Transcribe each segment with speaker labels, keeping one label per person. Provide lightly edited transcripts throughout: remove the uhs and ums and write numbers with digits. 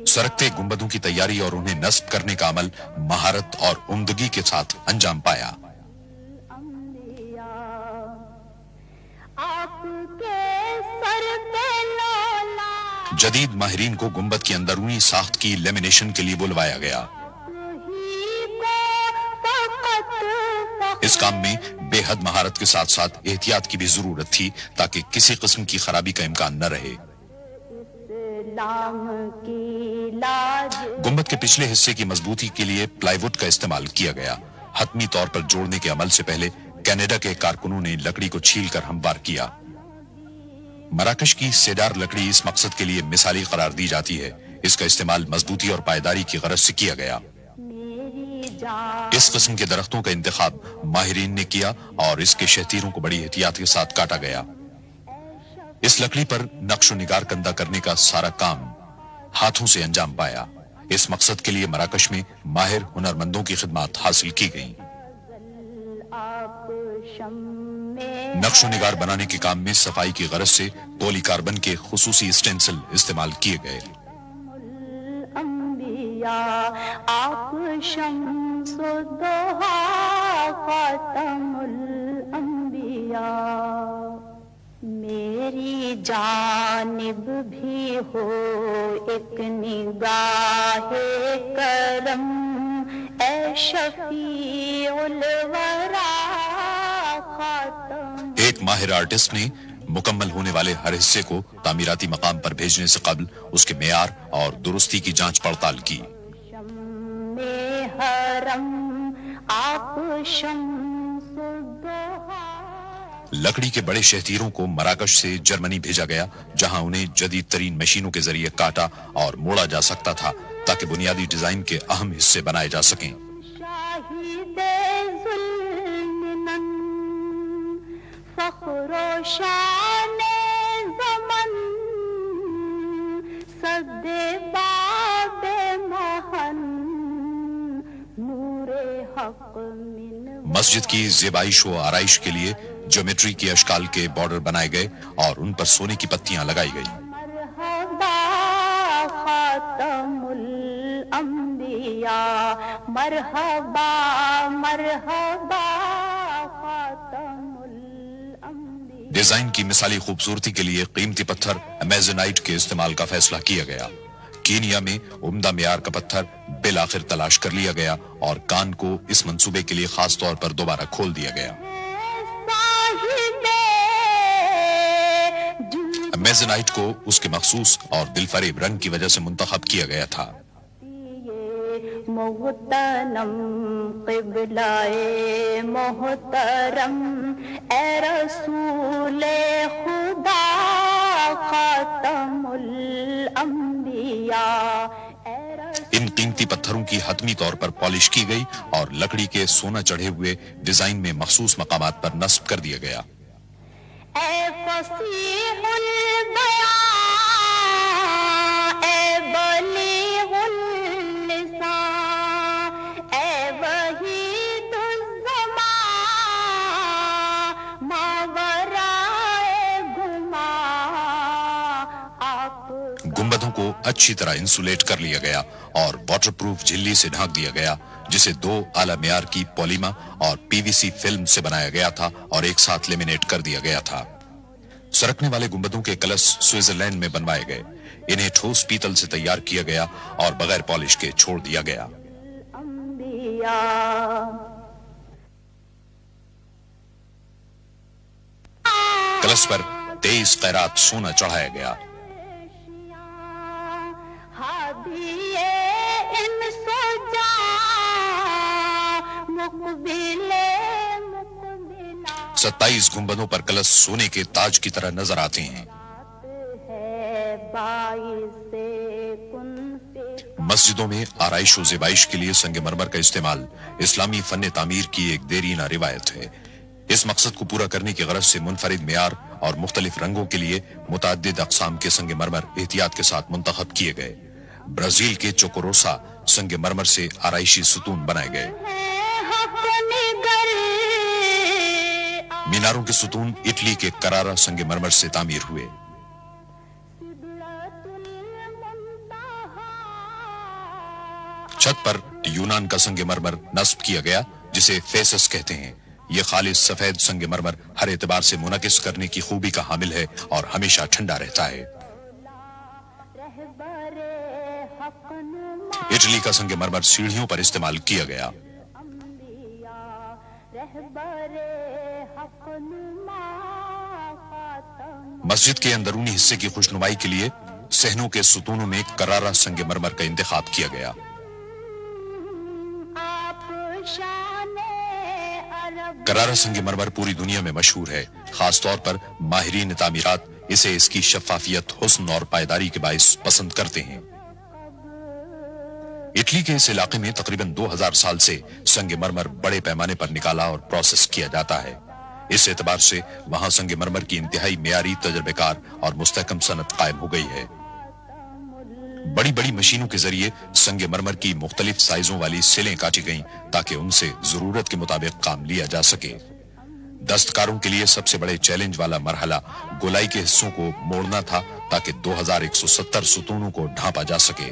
Speaker 1: सरकते गुंबदों की तैयारी और उन्हें नस्ब करने का अमल महारत और उम्दगी के साथ अंजाम पाया। जदीद माहिरीन को गुंबद की अंदरूनी साख्त की लेमिनेशन के लिए बुलवाया गया। इस काम में बेहद महारत के साथ साथ एहतियात की भी जरूरत थी ताकि किसी किस्म की खराबी का इम्कान न रहे। गुंबद के पिछले हिस्से की मजबूती के लिए प्लाईवुड का इस्तेमाल किया गया। हतमी तौर पर जोड़ने के अमल से पहले कनाडा के कारकुनों ने लकड़ी को छीलकर हमवार किया। मराकश की सेडार लकड़ी इस मकसद के लिए मिसाली करार दी जाती है। इसका इस्तेमाल मजबूती और पायदारी की गरज से किया गया। इस किस्म के दरख्तों का इंतखाब माहिरीन ने किया और इसके शहतीरों को बड़ी एहतियात के साथ काटा गया। इस लकड़ी पर नक्शो निगार कंदा करने का सारा काम हाथों से अंजाम पाया। इस मकसद के लिए मराकश में माहिर हुनरमंदों की खिदमत हासिल की गई। नक्शो निगार बनाने के काम में सफाई की गरज से पॉलीकार्बन के खुसूसी स्टेंसिल इस्तेमाल किए गए।
Speaker 2: मेरी जानिब भी हो एक निगाहे करम ए शफीउल वरा खातम।
Speaker 1: एक माहिर आर्टिस्ट ने मुकम्मल होने वाले हर हिस्से को तामीराती मकाम पर भेजने से कबल उसके मेयार और दुरुस्ती की जांच पड़ताल की। लकड़ी के बड़े शहतीरों को मराकश से जर्मनी भेजा गया, जहां उन्हें जदीद तरीन मशीनों के जरिए काटा और मोड़ा जा सकता था ताकि बुनियादी डिजाइन के अहम हिस्से बनाए जा सकें। मस्जिद की ज़ेबाइश व आराइश के लिए ज्योमेट्री की अशकाल के बॉर्डर बनाए गए और उन पर सोने की पत्तियां लगाई गई। डिजाइन की मिसाली खूबसूरती के लिए कीमती पत्थर अमेजोनाइट के इस्तेमाल का फैसला किया गया। कीनिया में उम्दा मेयार का पत्थर बिल आखिर तलाश कर लिया गया और कान को इस मंसूबे के लिए खास तौर पर दोबारा खोल दिया गया। अमेजोनाइट को उसके मखसूस और दिलफरेब रंग की वजह से मुंतखब किया गया था।
Speaker 2: मोहतरम क़िबलाए मोहतरम ए रसूले खुदा खातमुल अंबिया।
Speaker 1: इन कीमती पत्थरों की हतमी तौर पर पॉलिश की गई और लकड़ी के सोना चढ़े हुए डिजाइन में मखसूस मकामात पर नस्ब कर दिया गया। गुंबदों को अच्छी तरह इंसुलेट कर लिया गया और वाटरप्रूफ झिल्ली से ढक दिया गया, जिसे 2 आला मेयार की पॉलीमा और पीवीसी फिल्म से बनाया गया था और एक साथ लेमिनेट कर दिया गया था। सरकने वाले गुंबदों के कलश स्विट्जरलैंड में बनवाए गए। इन्हें ठोस पीतल से तैयार किया गया और बगैर पॉलिश के छोड़ दिया गया। कलश पर 23 कैरात सोना चढ़ाया गया। सत्ताईस गुंबदों पर कलश सोने के ताज की तरह नजर आते हैं। मस्जिदों में आराइश व ज़ेबाइश के लिए संगमरमर का इस्तेमाल इस्लामी फन तामीर की एक देरीना रिवायत है। इस मकसद को पूरा करने की गरज से मुनफरिद मेयार और मुख्तलिफ रंगों के लिए मुतअद्दिद अक़साम के संगमरमर एहतियात के साथ मुंतखब किए गए। ब्राजील के चोकोरोसा संगमरमर से आराइशी सुतून बनाए गए। मीनारों के सुतून इटली के करारा संगमरमर से तामीर हुए। छत पर यूनान का संगमरमर नस्ब किया गया जिसे फेसस कहते हैं। ये खालिस सफेद संगमरमर हर एतबार से मुनकिस करने की खूबी का हामिल है और हमेशा ठंडा रहता है। इटली का संगमरमर सीढ़ियों पर इस्तेमाल किया गया। मस्जिद के अंदरूनी हिस्से की खुशनुमाई के लिए सहनों के सुतूनों में करारा संगमरमर का इंतखाब किया गया। करारा संगमरमर पूरी दुनिया में मशहूर है। खास तौर पर माहिरीन तामीरात इसे इसकी शफाफियत, हुस्न और पायदारी के बाइस पसंद करते हैं। इटली के इस इलाके में तकरीबन 2000 साल से संगमरमर बड़े पैमाने पर निकाला और प्रोसेस किया जाता है। इस एतबार से वहां संगमरमर की इंतहाई मेयारी, तजर्बेकार और मुस्तहकम सनत कायम हो गई है। बड़ी बड़ी मशीनों के जरिए संगमरमर की मुख्तलिफ साइजों वाली सिलें काटी गईं ताकि उनसे जरूरत के मुताबिक काम लिया जा सके। दस्तकारों के लिए सबसे बड़े चैलेंज वाला मरहला गोलाई के हिस्सों को मोड़ना था ताकि 2170 सुतूनों को ढांपा जा सके।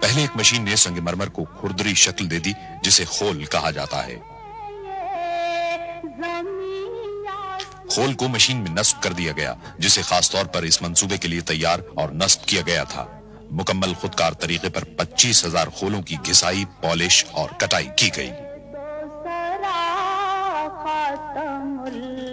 Speaker 1: पहले एक मशीन ने संगमरमर को खुरदरी शक्ल दे दी जिसे खोल कहा जाता है। खोल को मशीन में नस्ब कर दिया गया जिसे खास तौर पर इस मंसूबे के लिए तैयार और नस्ब किया गया था। मुकम्मल खुदकार तरीके पर 25,000 खोलों की घिसाई, पॉलिश और कटाई की गई।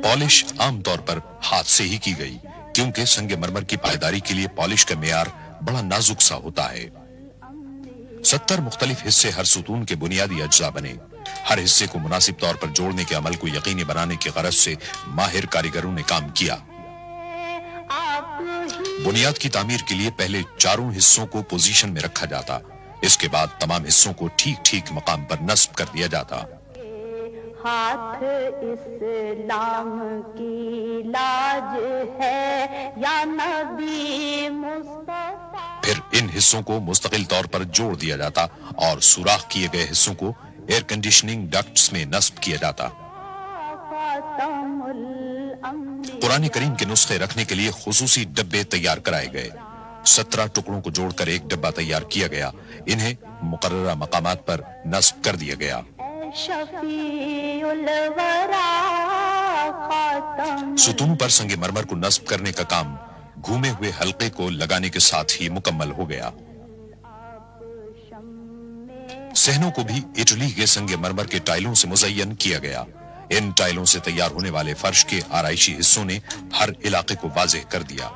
Speaker 1: पॉलिश आमतौर पर हाथ से ही की गई क्योंकि संगमरमर की पायदारी के लिए पॉलिश का मेयार बड़ा नाजुक सा होता है। 70 मुख्तलिफ हिस्से हर सुतून के बुनियादी अज्जा बने। हर हिस्से को मुनासिब तौर पर जोड़ने के अमल को यकीनी बनाने की गरज से माहिर कारीगरों ने काम किया। बुनियाद की तामीर के लिए पहले चारों हिस्सों को पोजीशन में रखा जाता। इसके बाद तमाम हिस्सों को ठीक ठीक मकाम पर नस्ब कर दिया जाता।
Speaker 2: हाथ इस्लाम की लाज है या नबी मुस्तफा।
Speaker 1: फिर इन हिस्सों को मुस्तकिल तौर पर जोड़ दिया जाता और सुराख किए गए हिस्सों को एयर कंडीशनिंग डक्ट्स में नस्ब किया जाता। कुरान करीम के नुस्खे रखने के लिए खुसूसी डब्बे तैयार कराए गए। 17 टुकड़ों को जोड़कर एक डब्बा तैयार किया गया। इन्हें मुकर्ररा मकामात पर नस्ब कर दिया गया। सुतून पर संगमरमर को नस्ब करने का काम घूमे हुए हल्के को लगाने के साथ ही मुकम्मल हो गया। सहनों को भी इटली के संगमरमर के टाइलों से मुज़य्यन किया गया। इन टाइलों से तैयार होने वाले फर्श के आराइशी हिस्सों ने हर इलाके को वाज़ेह कर दिया।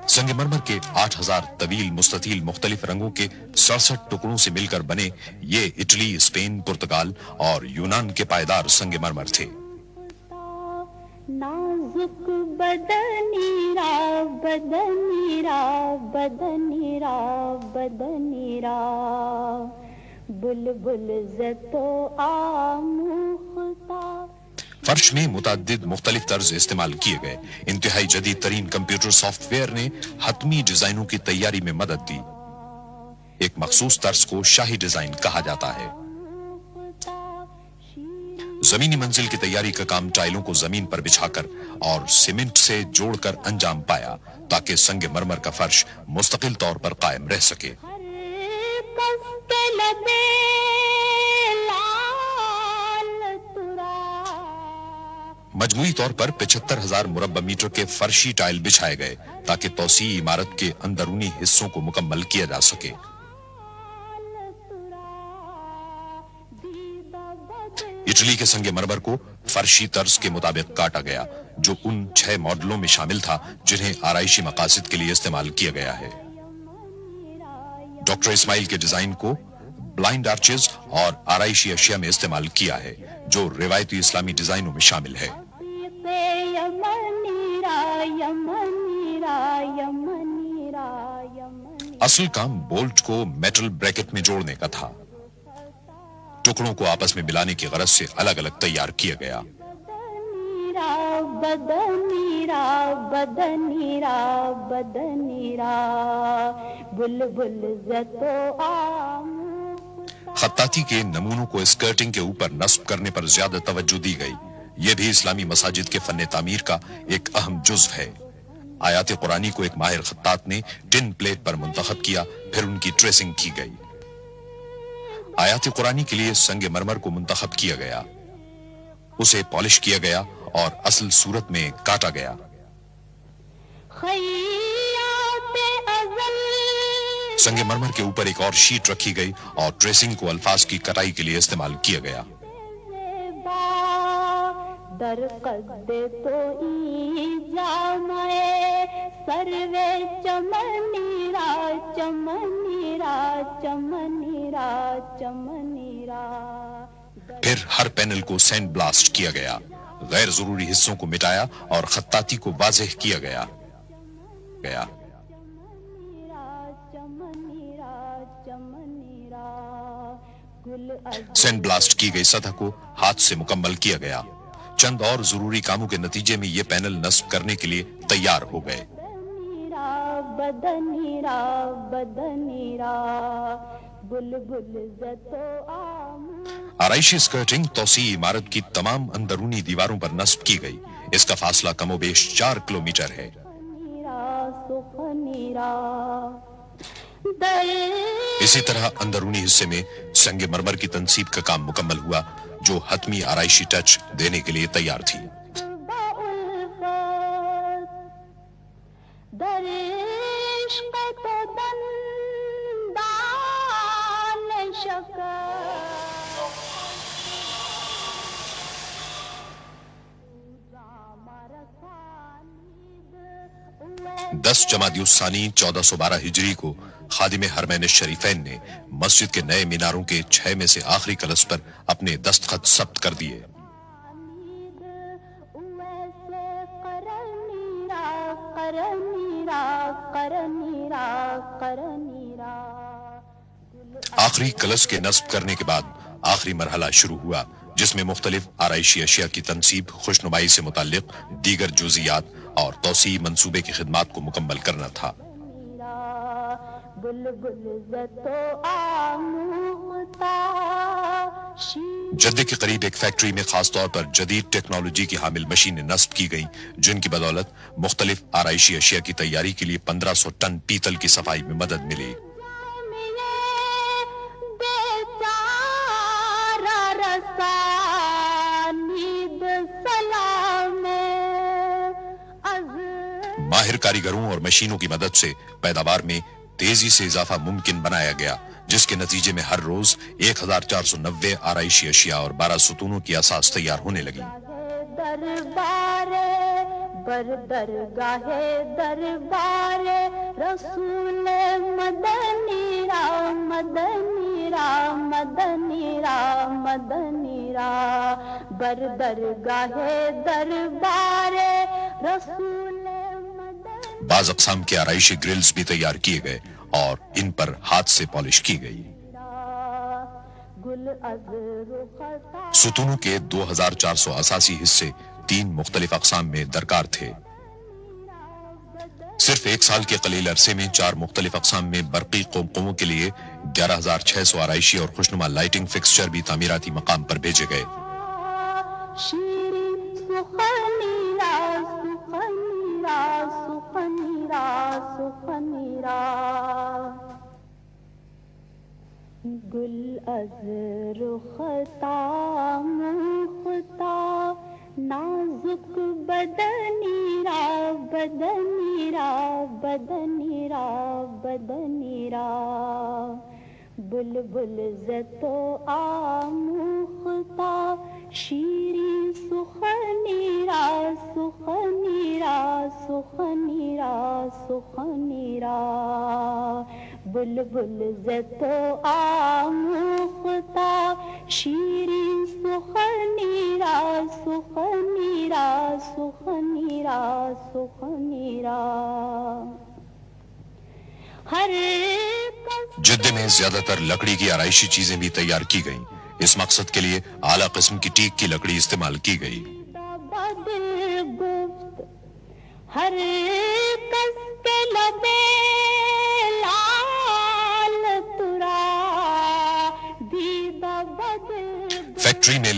Speaker 1: संगमरमर के 8000 तवील मुस्ततील मुख्तलिफ रंगों के 67 टुकड़ों से मिलकर बने ये इटली, स्पेन, पुर्तगाल और यूनान के पायदार संगमरमर थे।
Speaker 2: नाजुक बदनीरा बदनीरा बदनीरा बदनीरा बुलबुल ज़तो आमुख्ता।
Speaker 1: फर्श में मुताद्दिद मुख्तलिफ तर्ज इस्तेमाल किए गए। इंतहाई जदीद तरीन कंप्यूटर सॉफ्टवेयर ने हतमी डिजाइनों की तैयारी में मदद दी। एक मखसूस तर्ज को शाही डिजाइन कहा जाता है। जमीनी मंजिल की तैयारी का काम टाइलों को जमीन पर बिछाकर और सीमेंट से जोड़कर अंजाम पाया ताकि संगमरमर का फर्श मुस्तकिल तौर पर कायम रह सके। मजमूई तौर पर 75,000 मुरब्बा मीटर के फर्शी टाइल बिछाए गए ताकि तौसी इमारत के अंदरूनी हिस्सों को मुकम्मल किया जा सके। इटली के संगमरमर को फर्शी तर्ज के मुताबिक काटा गया जो उन 6 मॉडलों में शामिल था जिन्हें आराइशी मकासद के लिए इस्तेमाल किया गया है। डॉक्टर इस्माइल के डिजाइन को ब्लाइंड आर्चेज और आराइशी अशिया में इस्तेमाल किया है जो रिवायती इस्लामी डिजाइनों में शामिल है। असल काम बोल्ट को मेटल ब्रैकेट में जोड़ने का था। टुकड़ों को आपस में मिलाने की गरज से अलग अलग तैयार किया गया।
Speaker 2: बदनीरा बदनीरा बदनीरा बुलबुल ज़तो आमुख्ता।
Speaker 1: खत्ताती के नमूनों को स्कर्टिंग के ऊपर नस्ब करने पर ज्यादा तवज्जो दी गई। यह भी इस्लामी मसाजिद के फन्ने तामीर का एक अहम जुज़्व है। آیات قرآنی کو ایک ماہر خطاط نے ٹن پلیٹ پر منتخب کیا، پھر ان کی ٹریسنگ کی گئی۔ آیات قرآنی کے لیے سنگ مرمر کو منتخب کیا گیا، اسے پالش کیا گیا اور اصل صورت میں کاٹا گیا۔ سنگ مرمر کے اوپر ایک اور شیٹ رکھی گئی اور ٹریسنگ کو الفاظ کی کٹائی کے لیے استعمال کیا گیا۔
Speaker 2: در قد تو ای جامائے سروے چمنیرا چمنیرا چمنیرا چمنیرا۔
Speaker 1: پھر ہر پینل کو سینڈ بلاسٹ کیا گیا، غیر ضروری حصوں کو مٹایا اور خطاطی کو واضح کیا گیا۔ سینڈ بلاسٹ کی گئی سطح کو ہاتھ سے مکمل کیا گیا۔ چند اور ضروری کاموں کے نتیجے میں یہ پینل نصب کرنے کے لیے تیار ہو گئے۔ آرائشی سکرٹنگ توسیعی عمارت کی تمام اندرونی دیواروں پر نصب کی گئی۔ اس کا فاصلہ کم و بیش 4 کلومیٹر ہے۔ اسی طرح اندرونی حصے میں سنگ مرمر کی تنصیب کا کام مکمل ہوا، جو حتمی آرائشی ٹچ دینے کے لیے تیار تھی۔ دس جمادی الثانی 1412 ہجری کو خادم حرمین الشریفین نے مسجد کے نئے میناروں کے 6 میں سے آخری کلس پر اپنے دستخط ثبت کر دیے۔ آخری کلس کے نصب کرنے کے بعد آخری مرحلہ شروع ہوا، جس میں مختلف آرائشی اشیاء کی تنصیب، خوشنمائی سے متعلق دیگر جزئیات اور توسیعی منصوبے کی خدمات کو مکمل کرنا تھا۔ جدے کے قریب ایک فیکٹری میں خاص طور پر جدید ٹیکنالوجی کی حامل مشینیں نصب کی گئیں، جن کی بدولت مختلف آرائشی اشیاء کی تیاری کے لیے 1500 ٹن پیتل کی صفائی میں مدد ملی۔ ماہر کاریگروں اور مشینوں کی مدد سے پیداوار میں تیزی سے اضافہ ممکن بنایا گیا، جس کے نتیجے میں ہر روز 1490 آرائشی اشیاء اور 12 ستونوں کی اساس تیار ہونے لگی۔
Speaker 2: درگاہ دربار رسول مدنی را مدنی را مدنی را مدنی را بر درگاہ دربار رسول مدنی۔
Speaker 1: بعض اقسام کے آرائشی گرلز بھی تیار کیے گئے اور ان پر ہاتھ سے پالش کی گئی۔ ستونوں کے 2400 اساسی حصے 3 مختلف اقسام میں درکار تھے۔ صرف 1 سال کے قلیل عرصے میں 4 مختلف اقسام میں برقی قمقموں کے لیے 11600 آرائشی اور خوشنما لائٹنگ فکسچر بھی تعمیراتی مقام پر بھیجے گئے۔
Speaker 2: گل از رختا مختا نازک بدنی را بدنی را بدنی را بدنی را بلبل زتو آموختا شیرین سخنی را سخنی را سخنی را سخنی را بلبل زتو آموختا شیرین سخنی را سخنی را سخنی را سخنی را ہر
Speaker 1: جدے میں زیادہ تر لکڑی کی آرائشی چیزیں بھی تیار کی گئیں۔ اس مقصد کے لیے اعلیٰ قسم کی ٹیک کی لکڑی استعمال کی گئی۔
Speaker 2: ہر کس کے لبے لال ترا دیدہ بدل
Speaker 1: فیکٹری میں